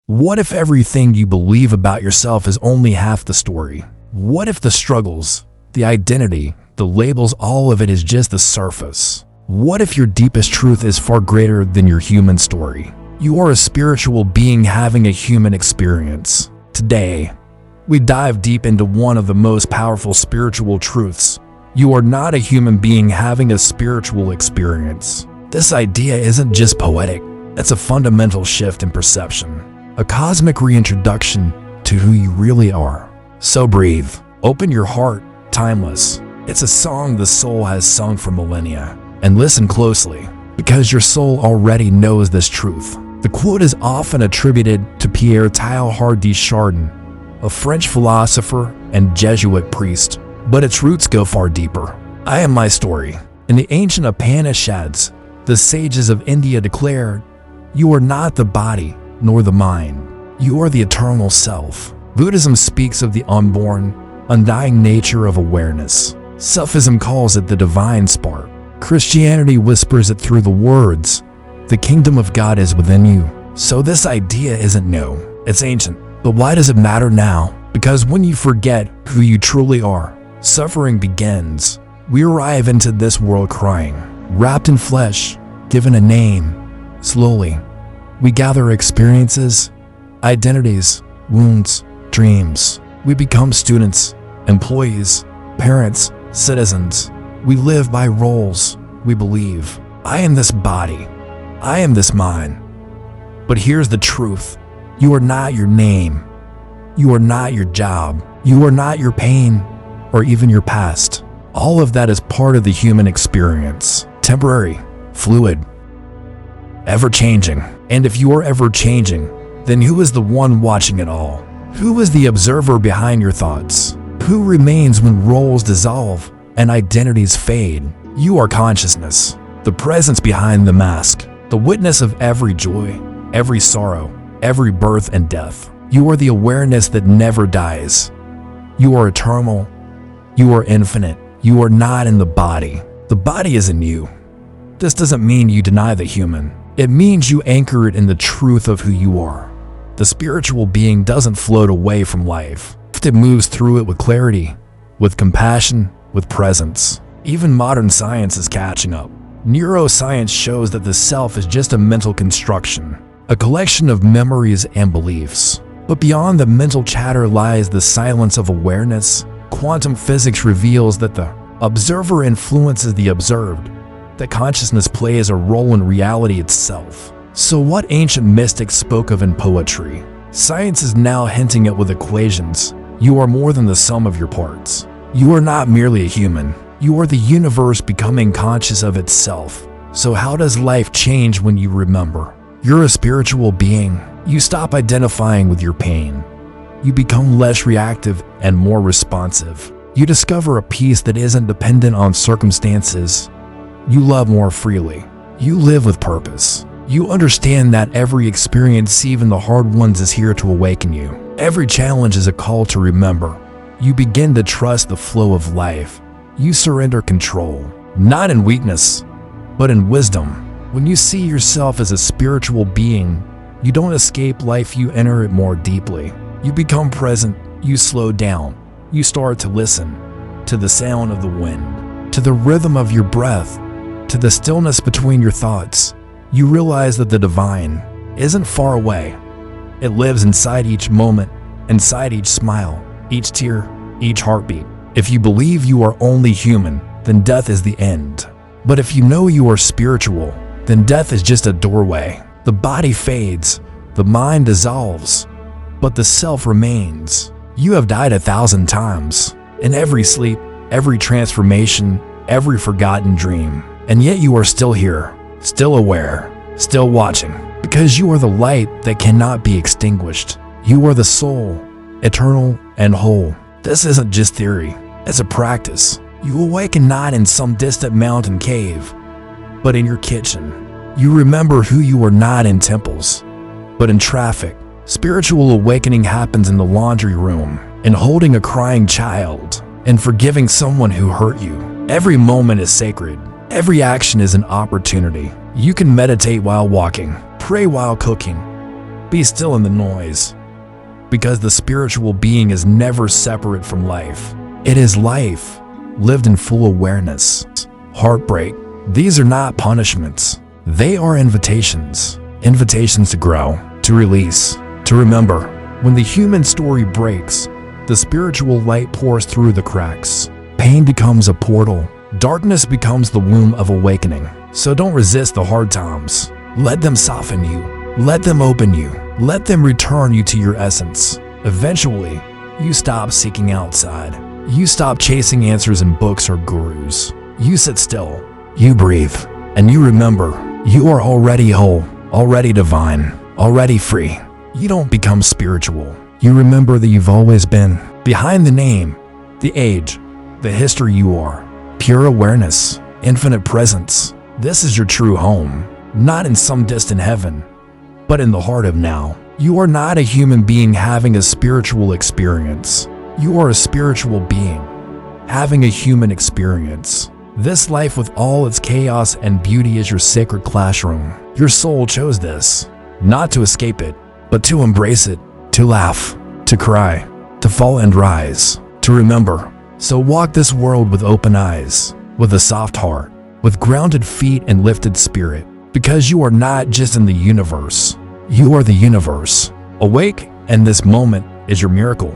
What if everything you believe about yourself is only half the story? What if the struggles, the identity, the labels, all of it is just the surface? What if your deepest truth is far greater than your human story? You are a spiritual being having a human experience. Today, we dive deep into one of the most powerful spiritual truths. You are not a human being having a spiritual experience. This idea isn't just poetic, it's a fundamental shift in perception, a cosmic reintroduction to who you really are. So breathe, open your heart, timeless. It's a song the soul has sung for millennia. And listen closely, because your soul already knows this truth. The quote is often attributed to Pierre Teilhard de Chardin, a French philosopher and Jesuit priest, but its roots go far deeper. I am my story. In the ancient Upanishads, the sages of India declared, "You are not the body nor the mind. You are the eternal self." Buddhism speaks of the unborn, undying nature of awareness. Sufism calls it the divine spark. Christianity whispers it through the words, "The kingdom of God is within you." So this idea isn't new, it's ancient. But why does it matter now? Because when you forget who you truly are, suffering begins. We arrive into this world crying, wrapped in flesh, given a name. Slowly, we gather experiences, identities, wounds, dreams. We become students, employees, parents, citizens. We live by roles. We believe, I am this body. I am this mind. But here's the truth. You are not your name. You are not your job. You are not your pain or even your past. All of that is part of the human experience. Temporary, fluid, ever-changing. And if you are ever-changing, then who is the one watching it all? Who is the observer behind your thoughts? Who remains when roles dissolve and identities fade? You are consciousness, the presence behind the mask, the witness of every joy, every sorrow, every birth and death. You are the awareness that never dies. You are eternal. You are infinite. You are not in the body. The body is in you. This doesn't mean you deny the human. It means you anchor it in the truth of who you are. The spiritual being doesn't float away from life. It moves through it with clarity, with compassion, with presence. Even modern science is catching up. Neuroscience shows that the self is just a mental construction, a collection of memories and beliefs. But beyond the mental chatter lies the silence of awareness. Quantum physics reveals that the observer influences the observed, that consciousness plays a role in reality itself. So what ancient mystics spoke of in poetry, science is now hinting at with equations. You are more than the sum of your parts. You are not merely a human. You are the universe becoming conscious of itself. So how does life change when you remember? You're a spiritual being. You stop identifying with your pain. You become less reactive and more responsive. You discover a peace that isn't dependent on circumstances. You love more freely. You live with purpose. You understand that every experience, even the hard ones, is here to awaken you. Every challenge is a call to remember. You begin to trust the flow of life. You surrender control, not in weakness, but in wisdom. When you see yourself as a spiritual being, you don't escape life, you enter it more deeply. You become present, you slow down, you start to listen to the sound of the wind, to the rhythm of your breath, to the stillness between your thoughts. You realize that the divine isn't far away. It lives inside each moment, inside each smile, each tear, each heartbeat. If you believe you are only human, then death is the end. But if you know you are spiritual, then death is just a doorway. The body fades, the mind dissolves, but the self remains. You have died 1,000 times, in every sleep, every transformation, every forgotten dream. And yet you are still here, still aware, still watching, because you are the light that cannot be extinguished. You are the soul, eternal and whole. This isn't just theory, it's a practice. You awaken not in some distant mountain cave, but in your kitchen. You remember who you are not in temples, but in traffic. Spiritual awakening happens in the laundry room, in holding a crying child, and forgiving someone who hurt you. Every moment is sacred. Every action is an opportunity. You can meditate while walking, pray while cooking, Be still in the noise. Because the spiritual being is never separate from life. It is life, lived in full awareness. Heartbreak. These are not punishments. They are invitations. Invitations to grow, to release, to remember. When the human story breaks, the spiritual light pours through the cracks. Pain becomes a portal. Darkness becomes the womb of awakening. So don't resist the hard times. Let them soften you. Let them open you. Let them return you to your essence. Eventually, you stop seeking outside. You stop chasing answers in books or gurus. You sit still. You breathe. And you remember, you are already whole, already divine, already free. You don't become spiritual. You remember that you've always been. Behind the name, the age, the history you are. Pure awareness, infinite presence. This is your true home. Not in some distant heaven, but in the heart of now. You are not a human being having a spiritual experience. You are a spiritual being having a human experience. This life with all its chaos and beauty is your sacred classroom. Your soul chose this, not to escape it, but to embrace it, to laugh, to cry, to fall and rise, to remember. So walk this world with open eyes, with a soft heart, with grounded feet and lifted spirit, because you are not just in the universe, you are the universe. Awake, and this moment is your miracle.